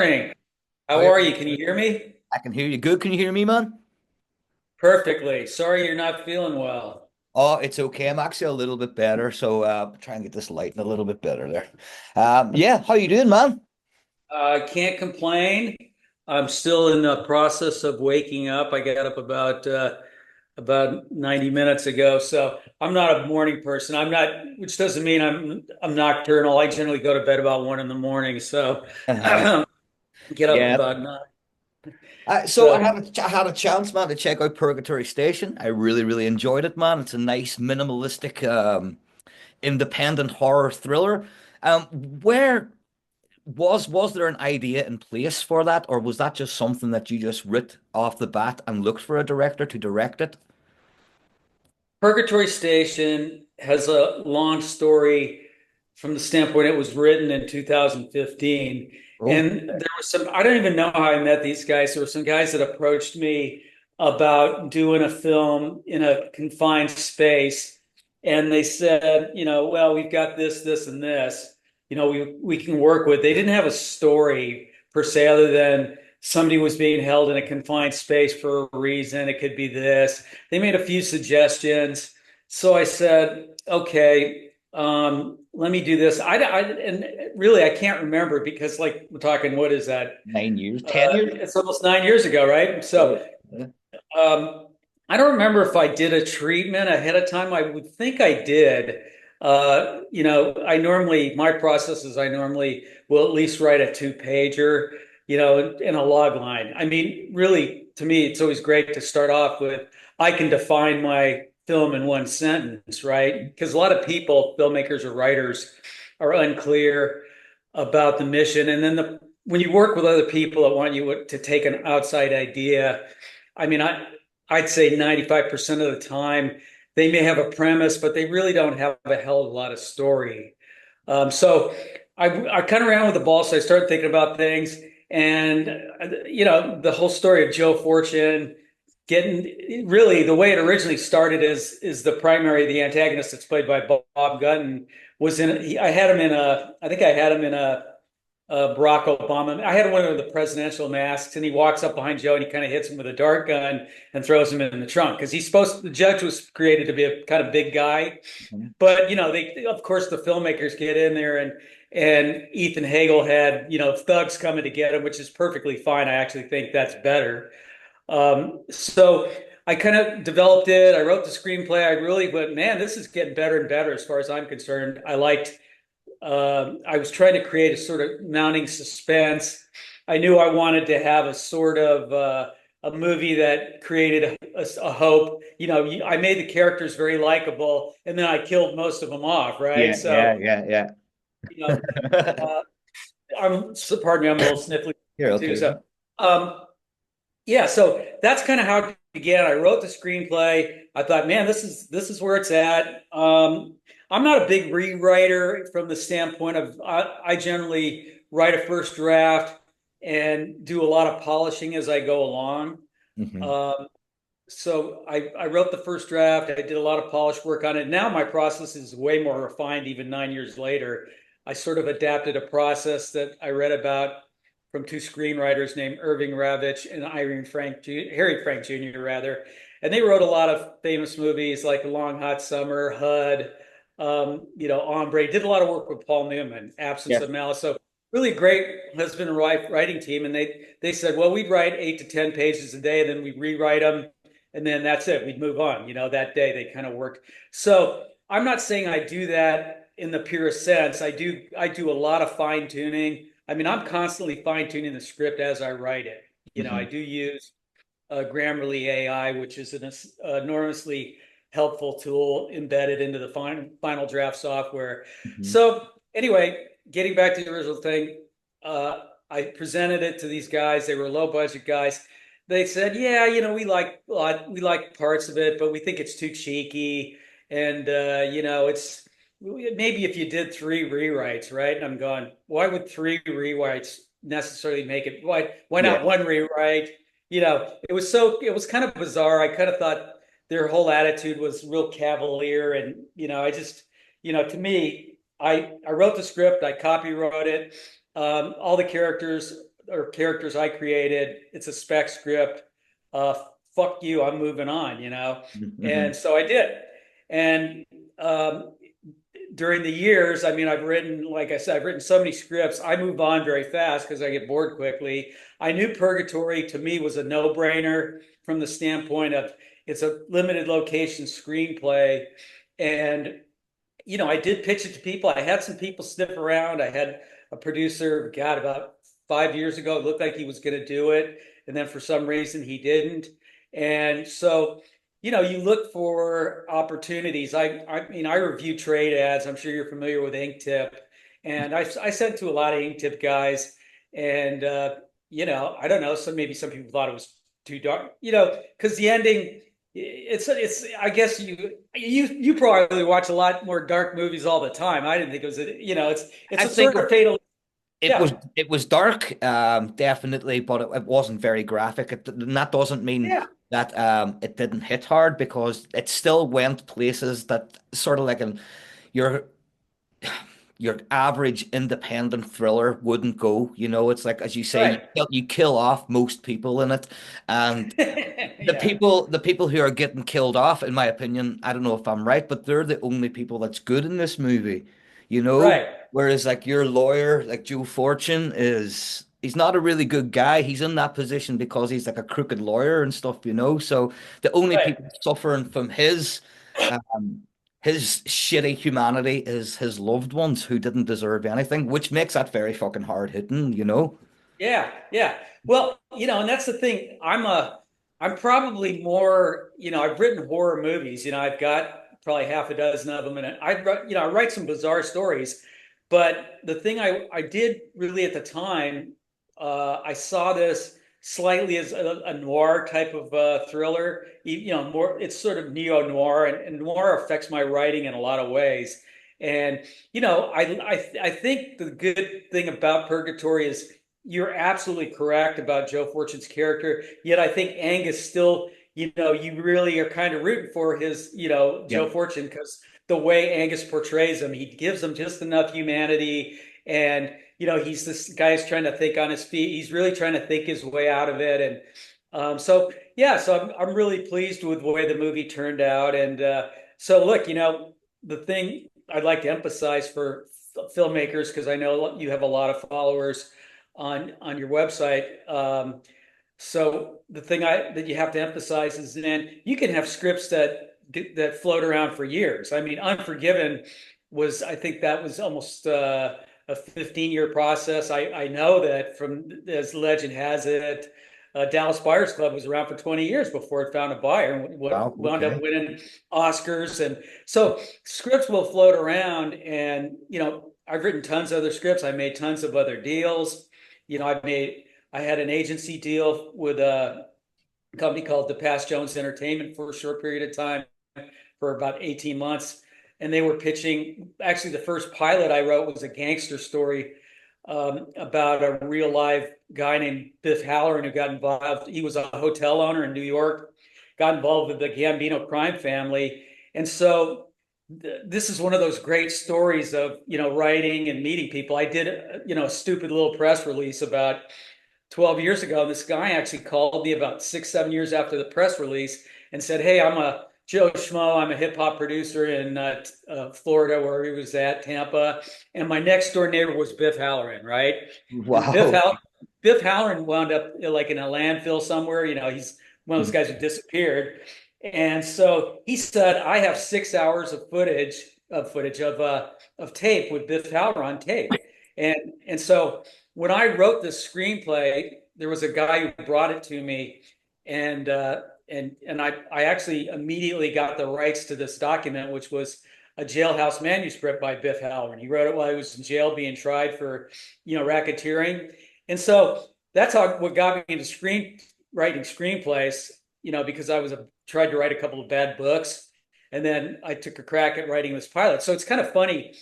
morning. How How are are you? you? Can you hear me? I can hear you good. Can you hear me, man? Perfectly. Sorry you're not feeling well. Oh, it's okay. I'm actually a little bit better, so try and get this lighting a little bit better there. Yeah, how you doing, man? Can't complain. I'm still in the process of waking up. I got up about 90 minutes ago, so I'm not a morning person. I'm not, which doesn't mean I'm nocturnal. I generally go to bed about 1 in the morning, so Uh-huh. get up Yeah. about 9. So So I had a chance, man, to check out Purgatory Station. I really, really enjoyed it, man. It's a nice, minimalistic, independent horror thriller. Um, where was there an idea in place for that, or was that just something that you just writ off the bat and looked for a director to direct it? Purgatory Station has a long story from the standpoint it was written in 2015. Oh, And there was some, I don't even know how I met these guys. There were some guys that approached me about doing a film in a confined space. And they said, well, we've got this, this, and this, we can work with. They didn't have a story per se, other than somebody was being held in a confined space for a reason. It could be this. They made a few suggestions. So I said, okay, let me do this. And really, I can't remember because, like, we're talking, what is that? 9 years, 10 years? It's almost 9 years ago, right? Yeah. So um, I don't remember if I did a treatment ahead of time. I would think I did. My process is I normally will at least write a two-pager, in a log line. I mean, really, to me, it's always great to start off with, I can define my film in one sentence, right? Because a lot of people, filmmakers or writers, are unclear about the mission. And then when you work with other people that want you to take an outside idea, I mean, I'd say 95% of the time they may have a premise, but they really don't have a hell of a lot of story. So I kind of ran with the ball, so I started thinking about things, and the whole story of Joe Fortune getting, really, the way it originally started is the antagonist that's played by Bob Gunton was in. I had him in a. I think I had him in a Barack Obama. I had one of the presidential masks, and he walks up behind Joe and he kind of hits him with a dart gun and throws him in the trunk because the judge was created to be a kind of big guy. Mhm. But of course, the filmmakers get in there, and Ethan Hagel had thugs coming to get him, which is perfectly fine. I actually think that's better. So I kind of developed it. I wrote the screenplay. I really went, man, this is getting better and better as far as I'm concerned. I was trying to create a sort of mounting suspense. I knew I wanted to have a sort of a movie that created a hope. I made the characters very likable, and then I killed most of them off, right? Yeah, So, yeah, yeah, you know, yeah. uh, pardon me, I'm a little sniffly You're too. okay. So, um, yeah, so that's kind of how it began. I wrote the screenplay. I thought, man, this is where it's at. I'm not a big rewriter from the standpoint of I generally write a first draft and do a lot of polishing as I go along. Hmm. Um, so I wrote the first draft. I did a lot of polish work on it. Now my process is way more refined, even 9 years later. I sort of adapted a process that I read about from two screenwriters named Irving Ravitch and Harry Frank Jr. rather, and they wrote a lot of famous movies like Long Hot Summer, HUD, Ombre. Did a lot of work with Paul Newman, Absence Yeah. of Malice. So really great husband and wife writing team, and they said, well, we'd write 8 to 10 pages a day, and then we'd rewrite them, and then that's it. We'd move on. That day they kind of worked. So I'm not saying I do that in the purest sense. I do a lot of fine tuning. I mean, I'm constantly fine tuning the script as I write it. I Hmm. do use Grammarly AI, which is an enormously helpful tool embedded into the final draft software. Hmm. So anyway, getting back to the original thing, I presented it to these guys. They were low budget guys. They said, "Yeah, we like parts of it, but we think it's too cheeky, and it's maybe if you did three rewrites, right?" And I'm going, "Why would three rewrites necessarily make it? Why Yeah. not one rewrite?" It was kind of bizarre. I kind of thought their whole attitude was real cavalier, and I just, to me, I wrote the script, I copywrote it. All the characters or characters I created. It's a spec script. Uh, Fuck you, I'm moving on, you know? Hmm. And so I did. And during the years, I mean, I've written, like I said, I've written so many scripts. I move on very fast because I get bored quickly. I knew Purgatory to me was a no-brainer from the standpoint of it's a limited location screenplay. And I did pitch it to people. I had some people sniff around. I had a producer, God, about 5 years ago, it looked like he was going to do it. And then for some reason he didn't. And so, you look for opportunities. I mean, I review trade ads. I'm sure you're familiar with Inktip. And I sent to a lot of Inktip guys. And, I don't know. Maybe some people thought it was too dark, because the ending, I guess you probably watch a lot more dark movies all the time. I didn't think it was it's I a think sort of fatal. Yeah, it was dark, definitely, but it wasn't very graphic. And that doesn't mean yeah, that it didn't hit hard because it still went places that sort of like your your average independent thriller wouldn't go. You know, it's like as you say, right. you kill off most people in it, and Yeah, the people who are getting killed off, in my opinion, I don't know if I'm right, but they're the only people that's good in this movie, you know? right. Whereas like your lawyer, like Joe Fortune he's not a really good guy. He's in that position because he's like a crooked lawyer and stuff, you know? So the only Right. people suffering from um his shitty humanity is his loved ones who didn't deserve anything, which makes that very fucking hard hitting, you know? Yeah, yeah. Well, and that's the thing. I'm probably more, I've written horror movies. I've got probably half a dozen of them, and I write some bizarre stories. But the thing I did really at the time, I saw this slightly as a noir type of thriller. More it's sort of neo noir, and noir affects my writing in a lot of ways. And I think the good thing about Purgatory is you're absolutely correct about Joe Fortune's character. Yet I think Angus still, you really are kind of rooting for his, Joe Yep. Fortune because the way Angus portrays him, he gives him just enough humanity. And, he's this guy's trying to think on his feet. He's really trying to think his way out of it. And yeah, so I'm really pleased with the way the movie turned out. And so look, the thing I'd like to emphasize for filmmakers, because I know you have a lot of followers on your website. So the thing that you have to emphasize is then you can have scripts that float around for years. I mean, Unforgiven I think that was almost a 15-year process. I know that from as legend has it, Dallas Buyers Club was around for 20 years before it found a buyer and what Wow, wound up okay. winning Oscars. And so scripts will float around. And, I've written tons of other scripts. I made tons of other deals. I had an agency deal with a company called DePass Jones Entertainment for a short period of time for about 18 months. And they were pitching, actually, the first pilot I wrote was a gangster story about a real live guy named Biff Halloran who got involved. He was a hotel owner in New York, got involved with the Gambino crime family. And so this is one of those great stories of, writing and meeting people. I did, a stupid little press release about 12 years ago. This guy actually called me about 6, 7 years after the press release and said, "Hey, I'm a Joe Schmo. I'm a hip hop producer in Florida, where he was at, Tampa. And my next door neighbor was Biff Halloran, right? And Wow. Biff Halloran wound up like in a landfill somewhere. He's one of those guys who disappeared. And so he said, I have 6 hours of footage of tape with Biff Halloran tape. And so when I wrote this screenplay, there was a guy who brought it to me, and I actually immediately got the rights to this document, which was a jailhouse manuscript by Biff Halloran. He wrote it while he was in jail being tried for, racketeering. And so that's what got me into writing screenplays, because tried to write a couple of bad books, and then I took a crack at writing this pilot. So it's kind of funny.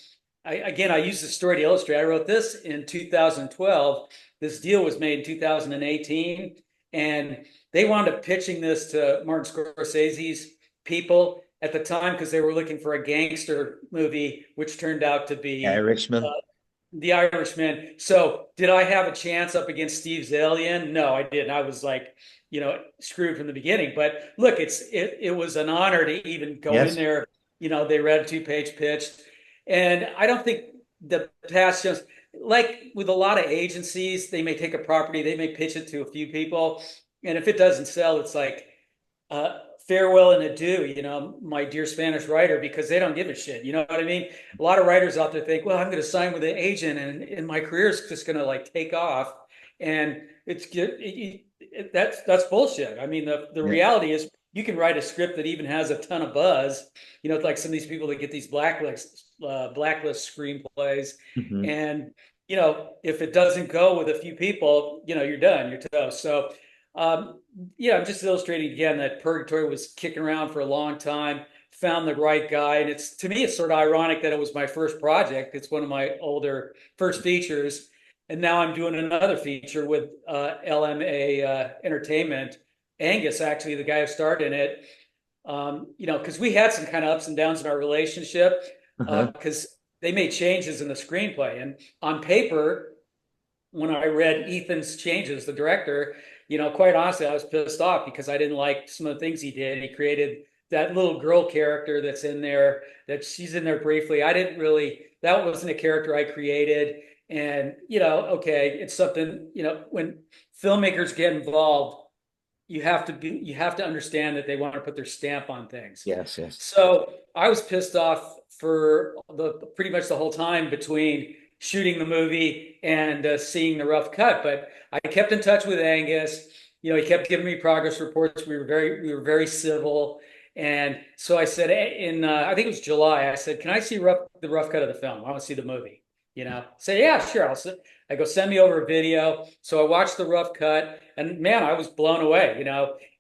I use this story to illustrate. I wrote this in 2012. This deal was made in 2018, and they wound up pitching this to Martin Scorsese's people at the time because they were looking for a gangster movie, which turned out to be Irishman. The Irishman. So did I have a chance up against Steve Zalian? No, I didn't. I was like, screwed from the beginning. But look, it was an honor to even go in Yes. there. They read a two-page pitch, and I don't think the past just like with a lot of agencies, they may take a property, they may pitch it to a few people, and if it doesn't sell, it's like uh, farewell and adieu, my dear Spanish writer, because they don't give a shit. You know what I mean? A lot of writers out there think, well, I'm going to sign with an agent and my career is just going to like take off. And that's bullshit. I mean, the Yeah. reality is you can write a script that even has a ton of buzz. Like some of these people that get these blacklist screenplays. Hmm. And, if it doesn't go with a few people, you're done, you're toast. So, yeah, I'm just illustrating again that Purgatory was kicking around for a long time, found the right guy. And to me, it's sort of ironic that it was my first project. It's one of my older first features. And now I'm doing another feature with LMA Entertainment. Angus, actually, the guy who starred in it, because we had some kind of ups and downs in our relationship Uh-huh. because they made changes in the screenplay. And on paper, when I read Ethan's changes, the director, quite honestly, I was pissed off because I didn't like some of the things he did. He created that little girl character that's in there, that she's in there briefly. That wasn't a character I created. And, okay, it's something, when filmmakers get involved, you have to understand that they want to put their stamp on things. Yes, yes. So I was pissed off for the pretty much the whole time between shooting the movie and seeing the rough cut. But I kept in touch with Angus. He kept giving me progress reports. We were very civil. And so I said in I think it was July. I said, "Can I see the rough cut of the film? I want to see the movie." Say, "Yeah, sure." I go, "Send me over a video." So I watched the rough cut, and man, I was blown away.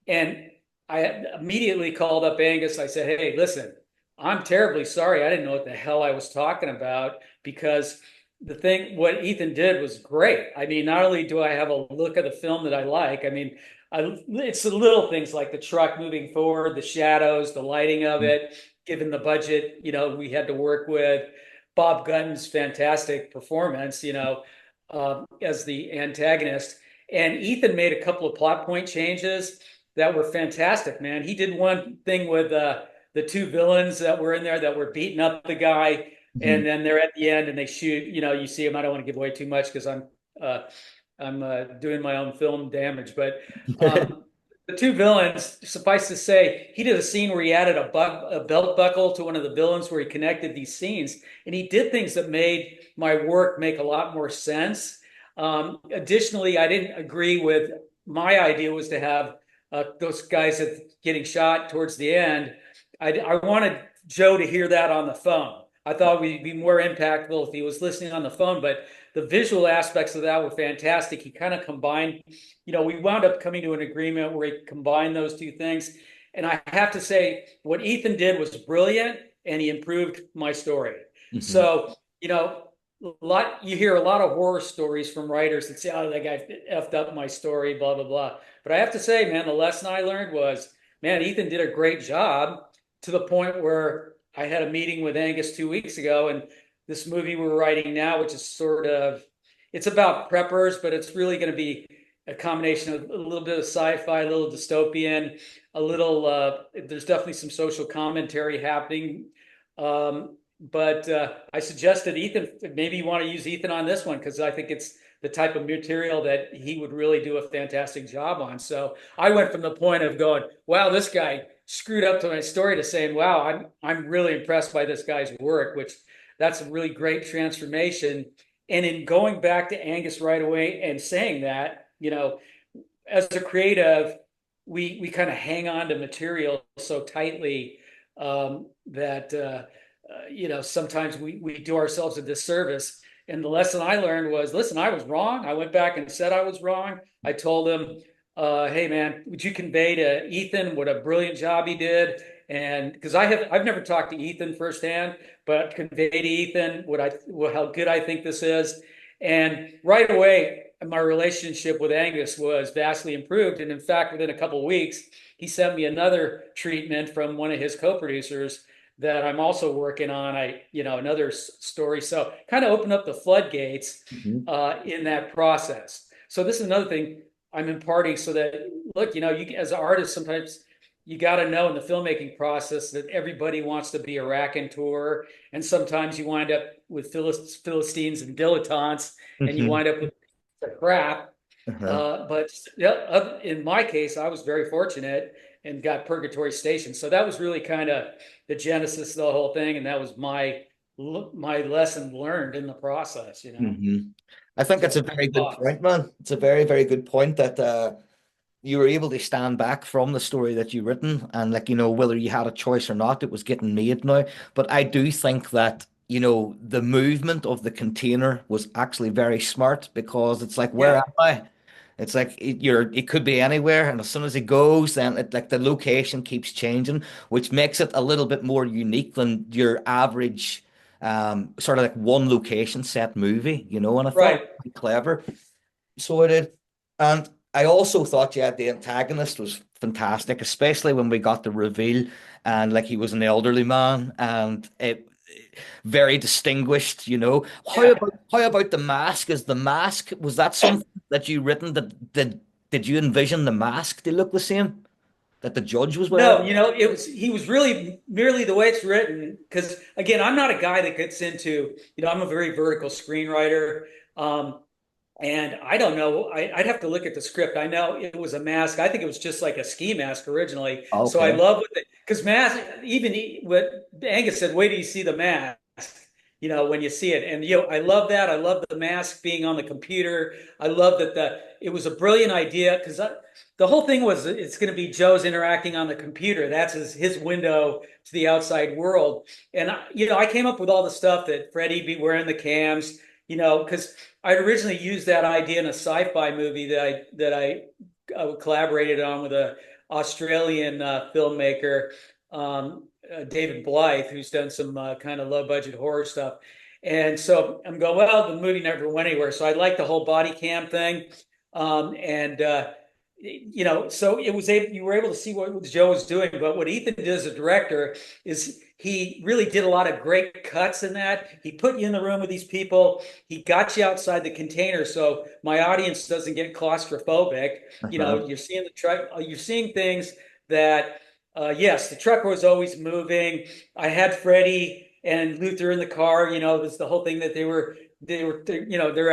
And I immediately called up Angus. I said, "Hey, listen, I'm terribly sorry. I didn't know what the hell I was talking about because what Ethan did was great. I mean, not only do I have a look at the film that I like, I mean, it's the little things like the truck moving forward, the shadows, the lighting of it, given the budget, we had to work with. Bob Gunton's fantastic performance, as the antagonist. And Ethan made a couple of plot point changes that were fantastic, man. He did one thing with the two villains that were in there that were beating up the guy, Hmm. and then they're at the end and they shoot. You see him. I don't want to give away too much because uh, I'm doing my own film damage, but the two villains, suffice to say, he did a scene where he added a belt buckle to one of the villains where he connected these scenes, and he did things that made my work make a lot more sense. Additionally, I didn't agree with my idea was to have those guys getting shot towards the end. I wanted Joe to hear that on the phone. I thought we'd be more impactful if he was listening on the phone, but the visual aspects of that were fantastic. He kind of combined, we wound up coming to an agreement where he combined those two things. And I have to say, what Ethan did was brilliant and he improved my story. Hmm. So, you hear a lot of horror stories from writers that say, "Oh, that guy effed up my story, blah blah blah." But I have to say, man, the lesson I learned was, man, Ethan did a great job to the point where I had a meeting with Angus 2 weeks ago, and this movie we're writing now, which is it's about preppers, but it's really going to be a combination of a little bit of sci-fi, a little dystopian, there's definitely some social commentary happening. But I suggested Ethan, maybe you want to use Ethan on this one because I think it's the type of material that he would really do a fantastic job on. So I went from the point of going, wow, this guy screwed up to my story to saying, wow, I'm really impressed by this guy's work, which that's a really great transformation. And in going back to Angus right away and saying that, as a creative, we kind of hang on to material so tightly that sometimes we do ourselves a disservice. And the lesson I learned was, listen, I was wrong. I went back and said I was wrong. I told him, hey man, would you convey to Ethan what a brilliant job he did? And because I've never talked to Ethan firsthand, but convey to Ethan how good I think this is. And right away, my relationship with Angus was vastly improved. And in fact, within a couple of weeks, he sent me another treatment from one of his co-producers that I'm also working on. Another story. So kind of open up the floodgates Mhm. in that process. So this is another thing I'm imparting so that, look, you as an artist, sometimes you got to know in the filmmaking process that everybody wants to be a raconteur. And sometimes you wind up with Philistines and dilettantes, and you Mhm. wind up with the crap. Uh-huh. But yeah, in my case, I was very fortunate and got Purgatory Station. So that was really kind of the genesis of the whole thing, and that was my lesson learned in the process. Hmm. I think it's So a it paid very good off. point, man. It's a very, very good point that you were able to stand back from the story that you written and like, whether you had a choice or not, it was getting made now. But I do think that, the movement of the container was actually very smart because it's like, where am Yeah, I? It's like it could be anywhere, and as soon as it goes, then it like the location keeps changing, which makes it a little bit more unique than your average sort of like one location set movie, and I thought it right. was quite clever. So I did. And I also thought, yeah, the antagonist was fantastic, especially when we got the reveal and like he was an elderly man and it very distinguished. Yeah. How about the mask? Is the mask, was that something that you written that did you envision the mask to look the same that the judge was wearing? No, he was really merely the way it's written. Because again, I'm not a guy that gets into, I'm a very vertical screenwriter. Um, And I don't know. I'd have to look at the script. I know it was a mask. I think it was just like a ski mask originally. So I Okay. love what because mask, even what Angus said, wait till you see the mask, when you see it. And I love that. I love the mask being on the computer. I love that it was a brilliant idea because the whole thing was it's going to be Joe's interacting on the computer. That's his window to the outside world. And I came up with all the stuff that Freddie'd be wearing the cams, because I originally used that idea in a sci-fi movie that I collaborated on with a Australian filmmaker, David Blythe, who's done some kind of low-budget horror stuff. And so I'm going, well, the movie never went anywhere. So I like the whole body cam thing, and so you were able to see what Joe was doing. But what Ethan did as a director is he really did a lot of great cuts in that. He put you in the room with these people. He got you outside the container, so my audience doesn't get claustrophobic. Uh-huh. You're seeing the truck. You're seeing things that, yes, the truck was always moving. I had Freddie and Luther in the car. It was the whole thing that they're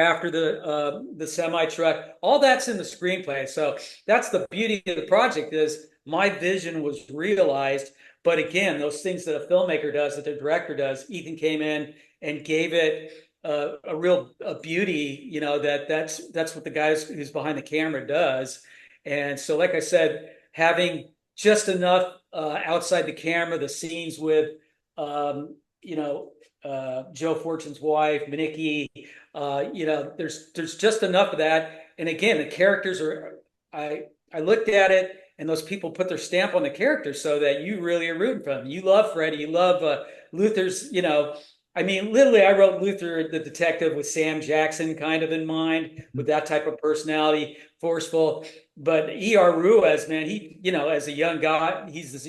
after the semi truck. All that's in the screenplay. So that's the beauty of the project is my vision was realized. But again, those things that a filmmaker does, that the director does, Ethan came in and gave it a real beauty. That's what the guy who's behind the camera does. And so, like I said, having just enough outside the camera, the scenes with, Joe Fortune's wife, Nikki. There's just enough of that. And again, the characters are. I looked at it, and those people put their stamp on the character so that you really are rooting for them. You love Freddie. You love Luther's. I mean, literally, I wrote Luther the detective with Sam Jackson kind of in mind, with that type of personality, forceful. But E.R. Ruiz, man, as a young guy, he was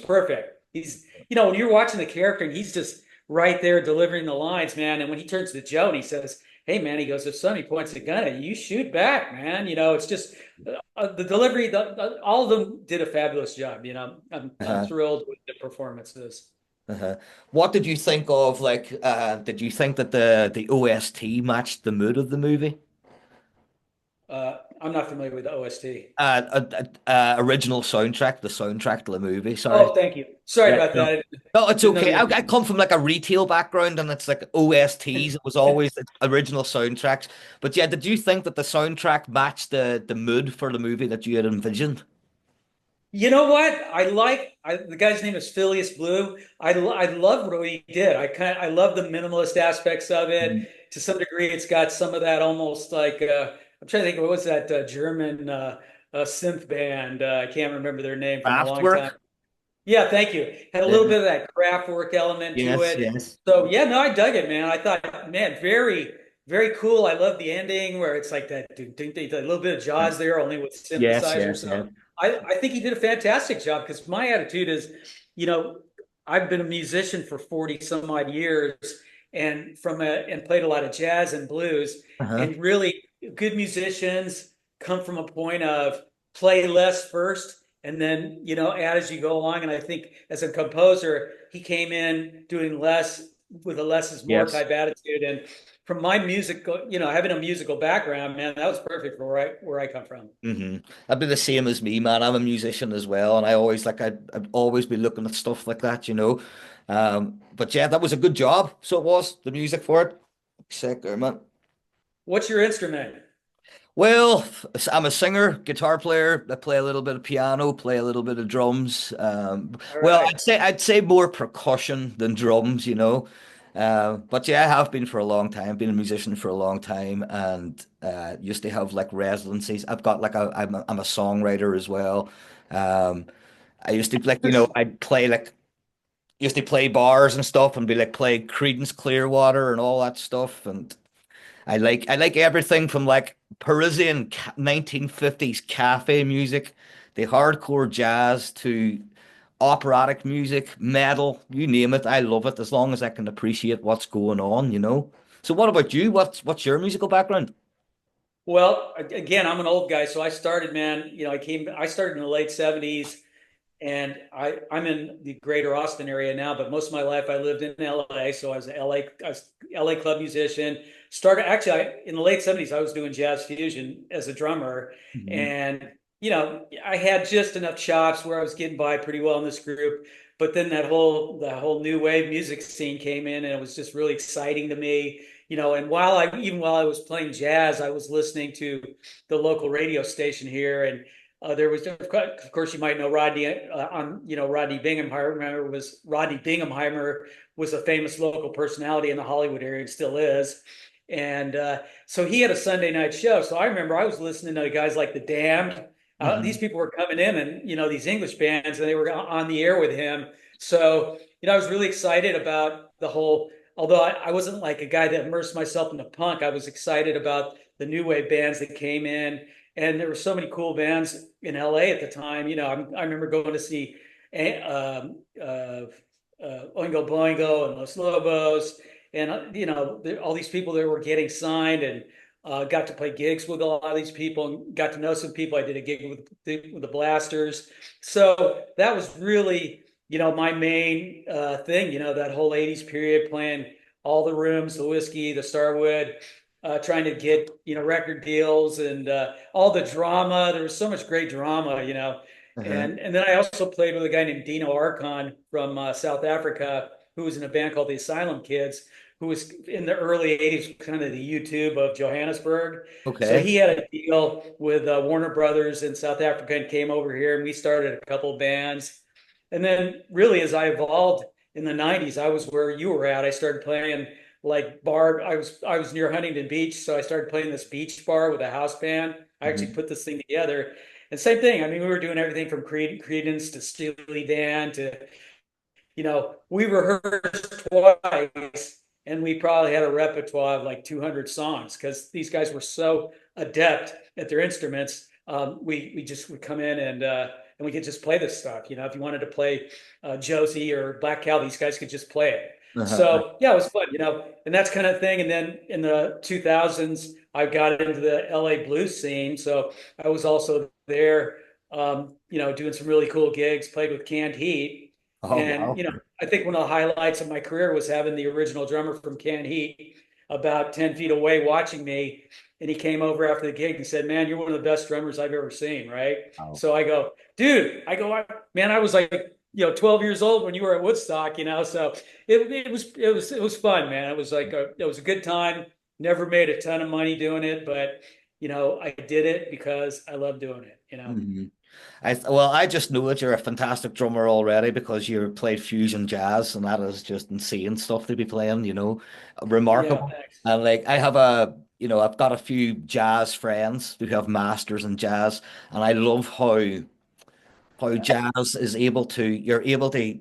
perfect. When you're watching the character and he's just right there delivering the lines, man. And when he turns to Joe and he says, "Hey, man," he goes, "If somebody points a gun at you, you shoot back, man." It's just the delivery. All of them did a fabulous job. I'm Uh-huh. thrilled with the performances. Uh-huh. What did you think of like did you think that the OST matched the mood of the movie? I'm not familiar with the OST. Original soundtrack, the soundtrack to the movie, sorry. Oh, thank you. Sorry Yeah, about no. that. I No, it's didn't know okay. you. I come from like a retail background and it's like OSTs. It was always the original soundtracks. But yeah, did you think that the soundtrack matched the mood for the movie that you had envisioned? You know what? The guy's name is Phileas Blue. I love what he did. I love the minimalist aspects of it. Mhm. To some degree, it's got some of that almost like I'm trying to think what was that German synth band? I can't remember their name from a long time. Kraftwerk? Yeah, thank you. Had a Yeah. little bit of that craft work element to Yes, it. yes. So yeah, no, I dug it, man. I thought, man, very, very cool. I love the ending where it's like that a little bit of Jaws there, only with Yes, synthesizers. yes, So yes. I think he did a fantastic job because my attitude is, you know, I've been a musician for 40 some odd years and played a lot of jazz and blues. Uh-huh. And really good musicians come from a point of play less first and then, add as you go along. And I think as a composer, he came in doing less with a less is more Yes. type attitude. And from my musical, having a musical background, man, that was perfect for where I come from. That'd be the same as me, man. I'm a musician as well, and I always I'd always be looking at stuff like that, you know. But yeah, that was a good job. So it was the music for it. Sick there, man. What's your instrument? Well, I'm a singer, guitar player. I play a little bit of piano, play a little bit of drums. All Well, right. I'd say more percussion than drums, you know. But yeah, I have been for a long time. Been a musician for a long time, and used to have like residencies. I've got like I'm a songwriter as well. Um, I used to like There's I'd play like used to play bars and stuff, and be like play Creedence Clearwater and all that stuff, and. I like everything from like Parisian 1950s cafe music, the hardcore jazz to operatic music, metal, you name it. I love it as long as I can appreciate what's going on, you know. So what about you? What's your musical background? Well, again, I'm an old guy, so I started, man. I started in the late '70s, and I'm in the greater Austin area now, but most of my life I lived in LA. So I was LA club musician. Started actually in the late '70s, I was doing jazz fusion as a drummer. Mhm. And, I had just enough chops where I was getting by pretty well in this group. But then that whole new wave music scene came in and it was just really exciting to me. And while I was playing jazz, I was listening to the local radio station here, and there was, of course, you might know Rodney. Rodney Bingham was a famous local personality in the Hollywood area and still is. And so he had a Sunday night show. So I remember I was listening to guys like the Damned. These Mhm. people were coming in, and these English bands, and they were on the air with him. So I was really excited about the whole. Although I wasn't like a guy that immersed myself in the punk, I was excited about the new wave bands that came in, and there were so many cool bands in LA at the time. I remember going to see Oingo Boingo and Los Lobos, and all these people that were getting signed, and got to play gigs with a lot of these people, and got to know some people. I did a gig with the Blasters, so that was really my main thing. That whole '80s period, playing all the rooms, the whiskey, the Starwood, trying to get record deals, and all the drama. There was so much great drama, Uh-huh. and then I also played with a guy named Dino Archon from South Africa, who was in a band called the Asylum Kids, who was in the early '80s, kind of the YouTube of Johannesburg. So Okay. he had a deal with Warner Brothers in South Africa and came over here, and we started a couple of bands. And then, really, as I evolved in the '90s, I was where you were at. I started playing like bar. I was near Huntington Beach, so I started playing this beach bar with a house band. I actually Mhm. put this thing together, and same thing. I mean, we were doing everything from Credence to Steely Dan to, we rehearsed twice, and we probably had a repertoire of like 200 songs because these guys were so adept at their instruments. We just would come in, and we could just play this stuff. If you wanted to play Josie or Black Cow, these guys could just play it. Uh-huh. So yeah, it was fun, and that's kind of thing. And then in the 2000s, I got into the LA blues scene, so I was also there, doing some really cool gigs. Played with Canned Heat, Oh, and wow. I think one of the highlights of my career was having the original drummer from Canned Heat about 10 feet away watching me. And he came over after the gig and said, "Man, you're one of the best drummers I've ever seen." Right. Wow. So I go, "Dude," "Man, I was like, 12 years old when you were at Woodstock, so it was fun, man. It was a good time. Never made a ton of money doing it, but I did it because I love doing it. Mhm. I just know that you're a fantastic drummer already because you played fusion jazz, and that is just insane stuff to be playing, you know, Yeah, remarkable. thanks. And like I've got a few jazz friends who have masters in jazz, and I love how jazz is able to you're able to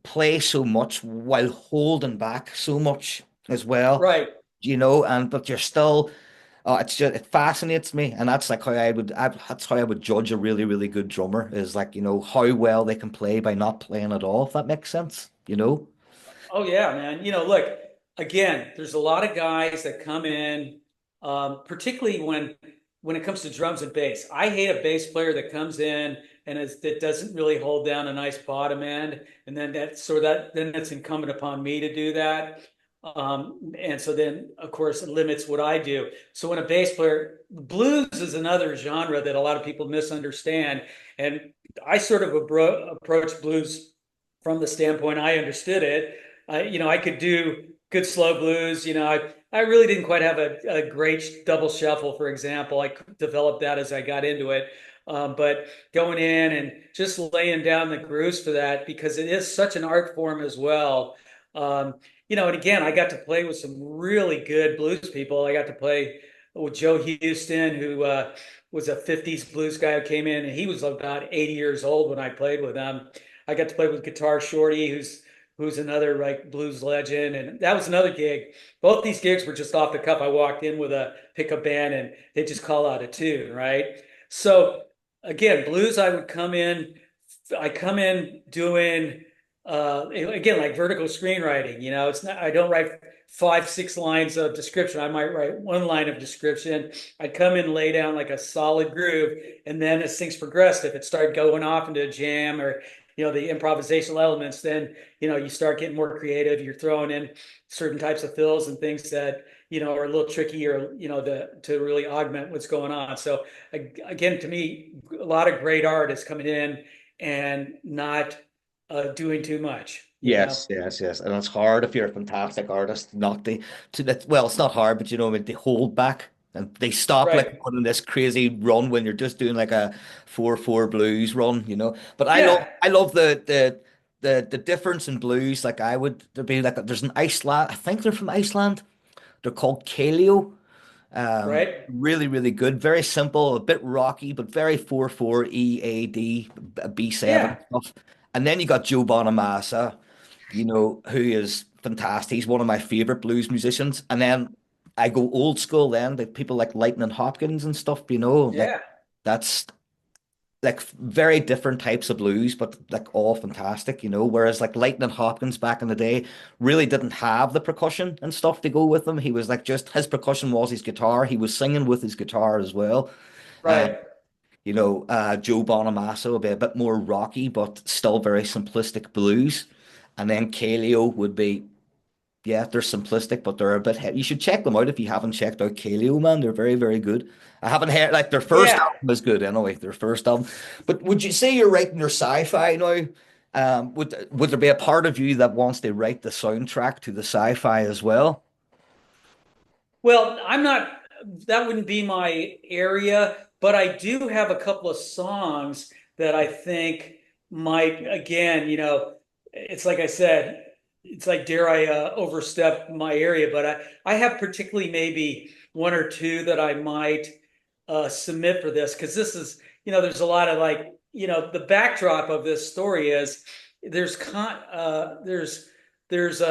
play so much while holding back so much as well, Right. you know, and but you're still Oh, it's just it fascinates me, and that's like that's how I would judge a really, really good drummer is like, how well they can play by not playing at all, if that makes sense, you know? Oh yeah, man. Look, again, there's a lot of guys that come in, particularly when it comes to drums and bass. I hate a bass player that comes in and that doesn't really hold down a nice bottom end, and then it's incumbent upon me to do that. And so then, of course, it limits what I do. So when a bass player, blues is another genre that a lot of people misunderstand, and I sort of approach blues from the standpoint I understood it. I could do good slow blues. I really didn't quite have a great double shuffle, for example. I developed that as I got into it. But going in and just laying down the grooves for that, because it is such an art form as well. And again, I got to play with some really good blues people. I got to play with Joe Houston, who was a 50s blues guy who came in, and he was about 80 years old when I played with him. I got to play with Guitar Shorty, who's another like blues legend, and that was another gig. Both these gigs were just off the cuff. I walked in with a pickup band, and they just call out a tune, right? So again, blues, I come in doing again like vertical screenwriting. It's not I don't write 5, 6 lines of description. I might write one line of description. I'd come in, lay down like a solid groove, and then as things progressed, if it started going off into a jam or the improvisational elements, then you start getting more creative. You're throwing in certain types of fills and things that are a little tricky, or to really augment what's going on. So again, to me, a lot of great art is coming in and not doing too much. Yes, yes, yes. And it's hard if you're a fantastic artist not to that. Well, it's not hard, but they hold back and they stop like Right. on this crazy run when you're just doing like a 4/4 blues run. But Yeah. I love the difference in blues. Like I would there'd be like there's an Iceland. I think they're from Iceland. They're called Kaleo. Right. Really, really good. Very simple, a bit rocky, but very 4/4 EAD, B7 Yeah. stuff. And then you got Joe Bonamassa, who is fantastic. He's one of my favorite blues musicians. And then I go old school then, like people like Lightning Hopkins and stuff, like Yeah. that's like very different types of blues, but like all fantastic. Whereas like Lightning Hopkins back in the day really didn't have the percussion and stuff to go with him. He was like just his percussion was his guitar. He was singing with his guitar as well. Right. Joe Bonamassa would be a bit more rocky, but still very simplistic blues. And then Kaleo would be, yeah, they're simplistic, but they're a bit heavy. You should check them out if you haven't checked out Kaleo, man. They're very, very good. I haven't heard like their first Yeah. album is good anyway, their first album. But would you say you're writing your sci-fi now? Would there be a part of you that wants to write the soundtrack to the sci-fi as well? Well, that wouldn't be my area, but I do have a couple of songs that I think might, again, it's like I said, it's like, dare I overstep my area, but I have particularly maybe one or two that I might submit for this, because there's a lot of like, the backdrop of this story is there's con there's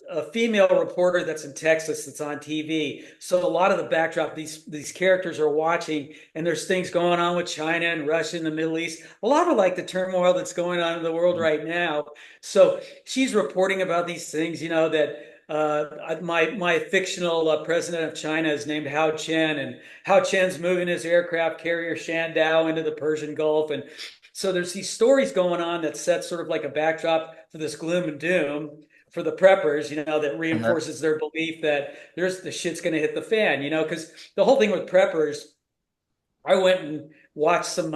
a female reporter that's in Texas that's on TV. So a lot of the backdrop, these characters are watching, and there's things going on with China and Russia and the Middle East. A lot of like the turmoil that's going on in the world right now. So she's reporting about these things, that my fictional president of China is named Hao Chen, and Hao Chen's moving his aircraft carrier Shandao into the Persian Gulf, and so there's these stories going on that set sort of like a backdrop for this gloom and doom for the preppers, that Uh-huh. reinforces their belief that there's the shit's going to hit the fan, because the whole thing with preppers, I went and watched some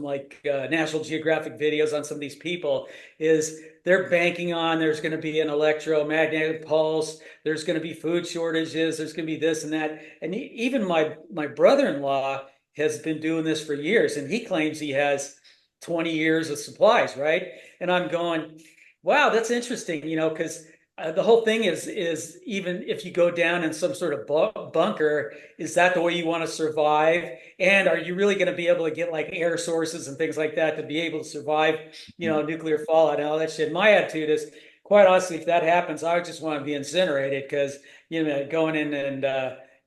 like National Geographic videos on some of these people. Is they're banking on there's going to be an electromagnetic pulse, there's going to be food shortages, there's going to be this and that, and even my brother-in-law has been doing this for years, and he claims he has 20 years of supplies, right? And I'm going, wow, that's interesting, because the whole thing is even if you go down in some sort of bunker, is that the way you want to survive? And are you really going to be able to get like air sources and things like that to be able to survive, nuclear fallout and all that shit? My attitude is, quite honestly, if that happens, I would just want to be incinerated, because going in and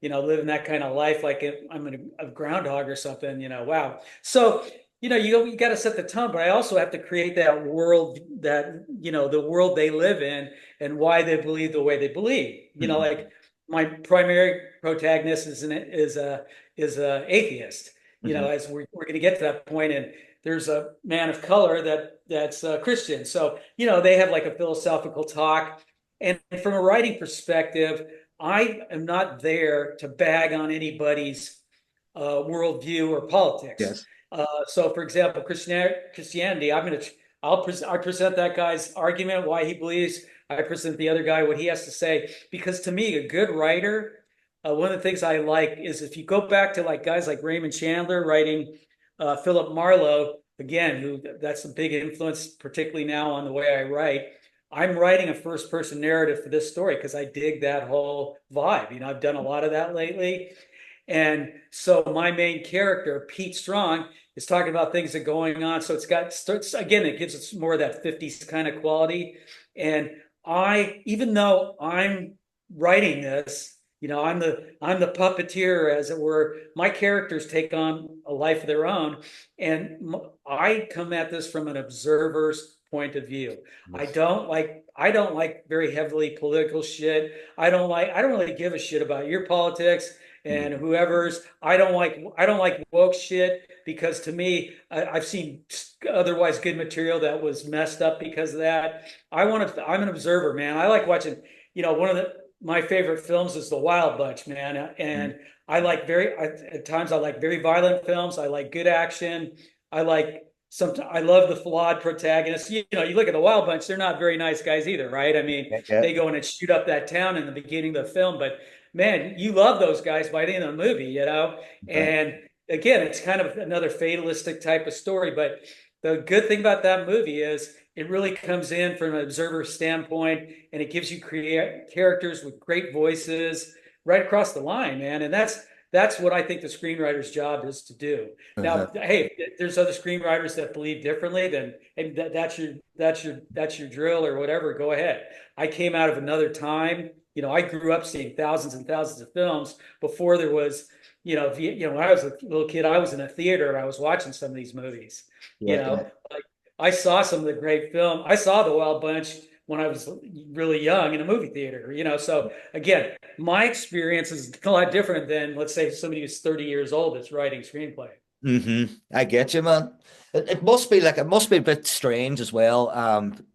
living that kind of life, like I'm a groundhog or something, wow. So, you got to set the tone, but I also have to create that world that, the world they live in and why they believe the way they believe. Hmm. Like my primary protagonist is a atheist, Hmm. as we're going to get to that point. And there's a man of color that's Christian. So, they have like a philosophical talk. And from a writing perspective, I am not there to bag on anybody's worldview or politics. Yes. So, for example, Christianity, I present that guy's argument why he believes. I present the other guy what he has to say. Because to me, a good writer, one of the things I like is if you go back to like guys like Raymond Chandler writing Philip Marlowe, again, who that's a big influence, particularly now on the way I write. I'm writing a first person narrative for this story because I dig that whole vibe. I've done a lot of that lately. And so my main character, Pete Strong, is talking about things that are going on. So again, it gives us more of that 50s kind of quality. And even though I'm writing this, I'm the puppeteer, as it were. My characters take on a life of their own, and I come at this from an observer's point of view. I Yes. don't like I don't like very heavily political shit. I don't really give a shit about your politics and Mhm. whoever's. I don't like woke shit because to me, I've seen otherwise good material that was messed up because of that. I'm an observer, man. I like watching, one of my favorite films is The Wild Bunch, man. And at times I like very violent films. I like good action. I love the flawed protagonists. You look at The Wild Bunch, they're not very nice guys either, right? I mean, Yeah, yeah. they go in and shoot up that town in the beginning of the film, but man, you love those guys by the end of the movie. Right. And again, it's kind of another fatalistic type of story, but the good thing about that movie is it really comes in from an observer standpoint, and it gives you create characters with great voices right across the line, man. And that's what I think the screenwriter's job is to do. Uh-huh. Now, hey, if there's other screenwriters that believe differently, then hey, that's your drill or whatever. Go ahead. I came out of another time. I grew up seeing thousands and thousands of films before there was, when I was a little kid, I was in a theater and I was watching some of these movies. You Yeah, know, yeah. like I saw some of the great film. I saw The Wild Bunch when I was really young in a movie theater. So again, my experience is a lot different than, let's say, somebody who's 30 years old that's writing screenplay. I get you, man. It must be like it must be a bit strange as well.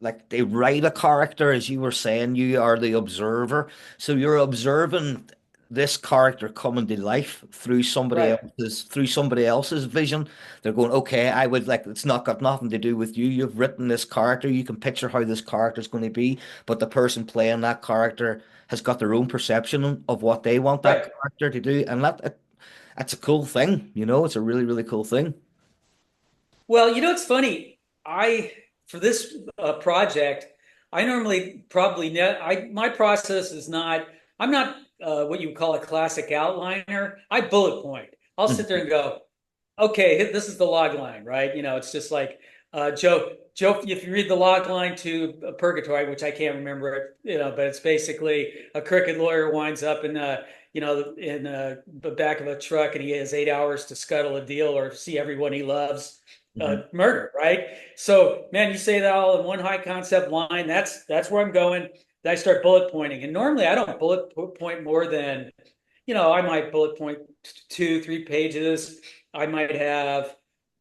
Like they write a character, as you were saying, you are the observer, so you're observing this character coming to life Right. through somebody else's vision. They're going, okay, I would like it's not got nothing to do with you. You've written this character, you can picture how this character is going to be, but the person playing that character has got their own perception of what they want that Right. character to do, and that's a cool thing, it's a really, really cool thing. Well, it's funny. I For this project, I normally probably net. I My process is not. I'm not what you would call a classic outliner. I bullet point. I'll sit there Mhm. and go, okay, this is the log line, right? It's just like Joe. If you read the log line to Purgatory, which I can't remember it, but it's basically a crooked lawyer winds up in the back of a truck, and he has 8 hours to scuttle a deal or see everyone he loves Mhm. murder, right? So, man, you say that all in one high concept line. That's where I'm going. Then I start bullet pointing, and normally I don't bullet point more than I might bullet point 2, 3 pages. I might have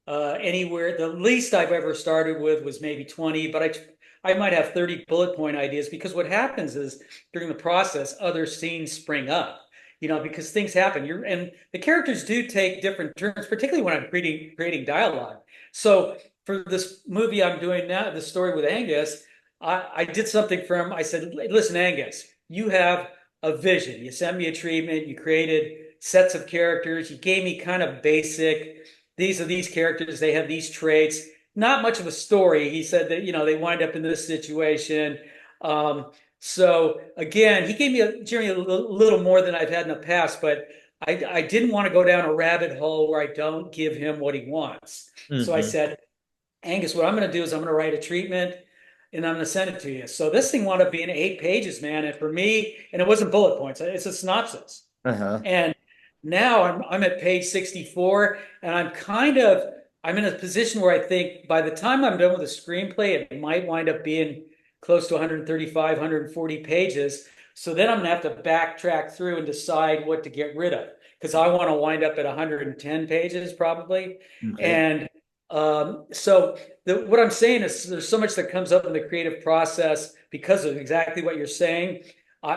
anywhere. The least I've ever started with was maybe 20, but I might have 30 bullet point ideas because what happens is during the process, other scenes spring up. Because things happen. And the characters do take different turns, particularly when I'm creating dialogue. So for this movie I'm doing now, the story with Angus, I did something for him. I said, "Listen, Angus, you have a vision. You sent me a treatment. You created sets of characters. You gave me kind of basic. These are these characters. They have these traits. Not much of a story." He said that they wind up in this situation. Um, so again, he gave me Jeremy a little more than I've had in the past, but I didn't want to go down a rabbit hole where I don't give him what he wants. So I Mhm. said, Angus, what I'm going to do is I'm going to write a treatment and I'm going to send it to you. So this thing wound up being 8 pages, man. And for me, and it wasn't bullet points, it's a synopsis. Uh-huh. And now I'm at page 64, and I'm in a position where I think by the time I'm done with the screenplay, it might wind up being close to 135, 140 pages. So then I'm gonna have to backtrack through and decide what to get rid of because I want to wind up at 110 pages probably. Okay. And what I'm saying is there's so much that comes up in the creative process because of exactly what you're saying.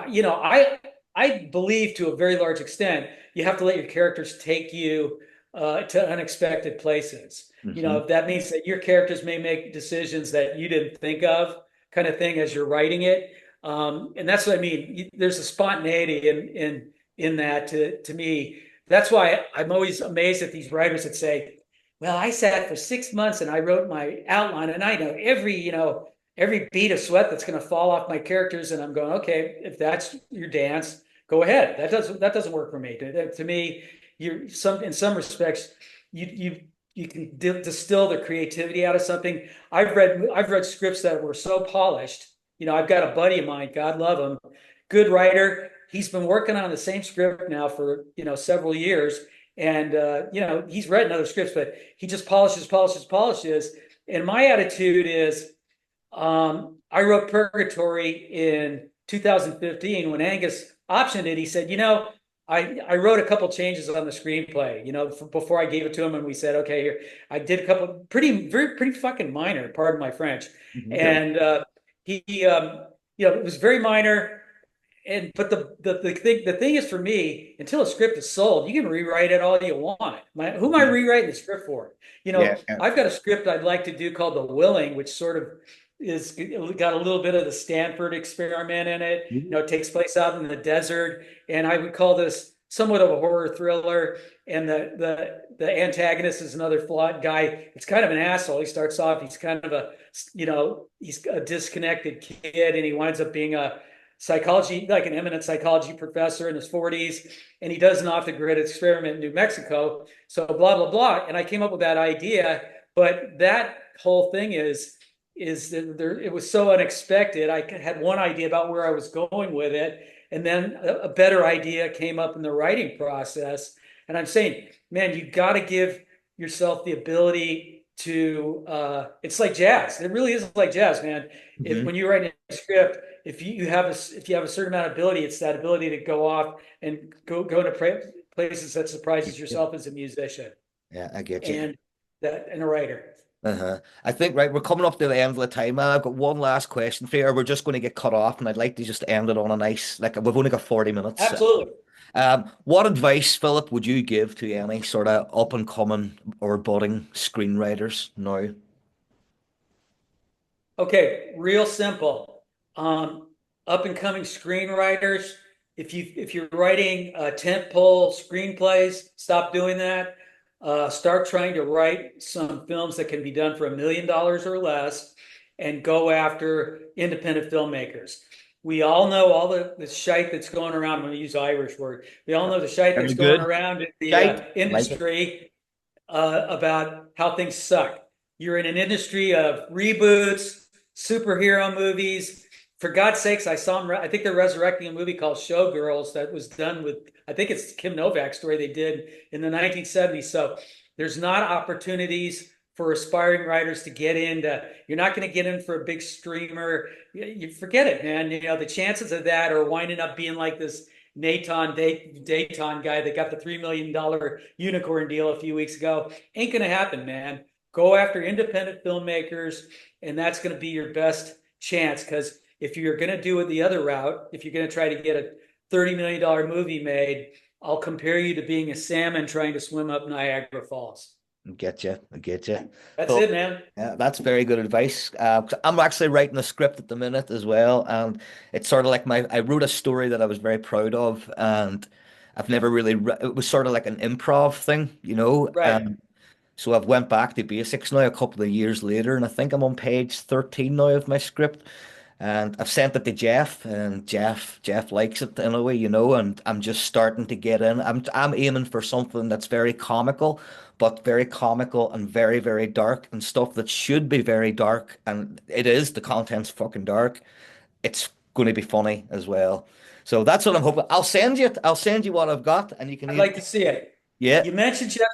You know, I believe to a very large extent, you have to let your characters take you to unexpected places. You Hmm. know, that means that your characters may make decisions that you didn't think of, kind of thing, as you're writing it. And that's what I mean. There's a spontaneity in that to me. That's why I'm always amazed at these writers that say, "Well, I sat for 6 months and I wrote my outline, and I know every bead of sweat that's going to fall off my characters." And I'm going, okay, if that's your dance, go ahead. That doesn't work for me. To me, you some in some respects, you can distill the creativity out of something. I've read scripts that were so polished. You know, I've got a buddy of mine, God love him, good writer. He's been working on the same script now for several years, and he's read other scripts, but he just polishes, polishes, polishes. And my attitude is I wrote Purgatory in 2015 when Angus optioned it. He said, I wrote a couple changes on the screenplay, before I gave it to him, and we said, okay, here I did a couple pretty fucking minor, pardon my French, Okay. and it was very minor. And but the thing is for me, until a script is sold, you can rewrite it all you want. Who am I Mhm. rewriting the script for? Yeah. Yeah. I've got a script I'd like to do called The Willing, which sort of is got a little bit of the Stanford experiment in it. It takes place out in the desert, and I would call this somewhat of a horror thriller. And the antagonist is another flawed guy. It's kind of an asshole. He starts off, he's kind of he's a disconnected kid, and he winds up being a psychology, like an eminent psychology professor in his 40s, and he does an off the grid experiment in New Mexico. So blah blah blah. And I came up with that idea, but that whole thing is that it was so unexpected. I had one idea about where I was going with it, and then a better idea came up in the writing process. And I'm saying, man, you got to give yourself the ability to. It's like jazz. It really is like jazz, man. If Hmm. when you write a script, if you have a certain amount of ability, it's that ability to go off and go into places that surprises yourself as a musician Yeah, I get you. and a writer. Uh-huh. I think, right, we're coming up to the end of the time, man. I've got one last question for you, or we're just going to get cut off, and I'd like to just end it on a nice, like, we've only got 40 minutes. Absolutely. What advice, Philip, would you give to any sort of up and coming or budding screenwriters now? Okay, real simple. Um, Up and coming screenwriters, if you're writing tentpole screenplays, stop doing that. Start trying to write some films that can be done for $1 million or less, and go after independent filmmakers. We all know all the shite that's going around. I'm going to use Irish word. We all know the shite Very that's going good. around in the Shite. Like it. industry about how things suck. You're in an industry of reboots, superhero movies. For God's sakes, I saw them. I think they're resurrecting a movie called Showgirls that was done with, I think it's Kim Novak's story they did in the 1970s. So there's not opportunities for aspiring writers to get into. You're not going to get in for a big streamer. You forget it, man. The chances of that are winding up being like this Dayton guy that got the $3 million unicorn deal a few weeks ago. Ain't gonna happen, man. Go after independent filmmakers, and that's gonna be your best chance. Because if you're gonna do it the other route, if you're gonna try to get a $30 million movie made, I'll compare you to being a salmon trying to swim up Niagara Falls. I get you. I get you. That's Well, it, man. yeah, that's very good advice. 'Cause I'm actually writing a script at the minute as well, and it's sort of like I wrote a story that I was very proud of, and I've never really, it was sort of like an improv thing, you know. Right. So I've went back to basics now a couple of years later, and I think I'm on page 13 now of my script. And I've sent it to Jeff, and Jeff likes it in a way, you know, and I'm just starting to get in. I'm aiming for something that's very comical, but very comical and very, very dark, and stuff that should be very dark, and it is, the content's fucking dark. It's going to be funny as well. So that's what I'm hoping. I'll send you it. I'll send you what I've got, and you can I'd either, like to see it. yeah. You mentioned Jeff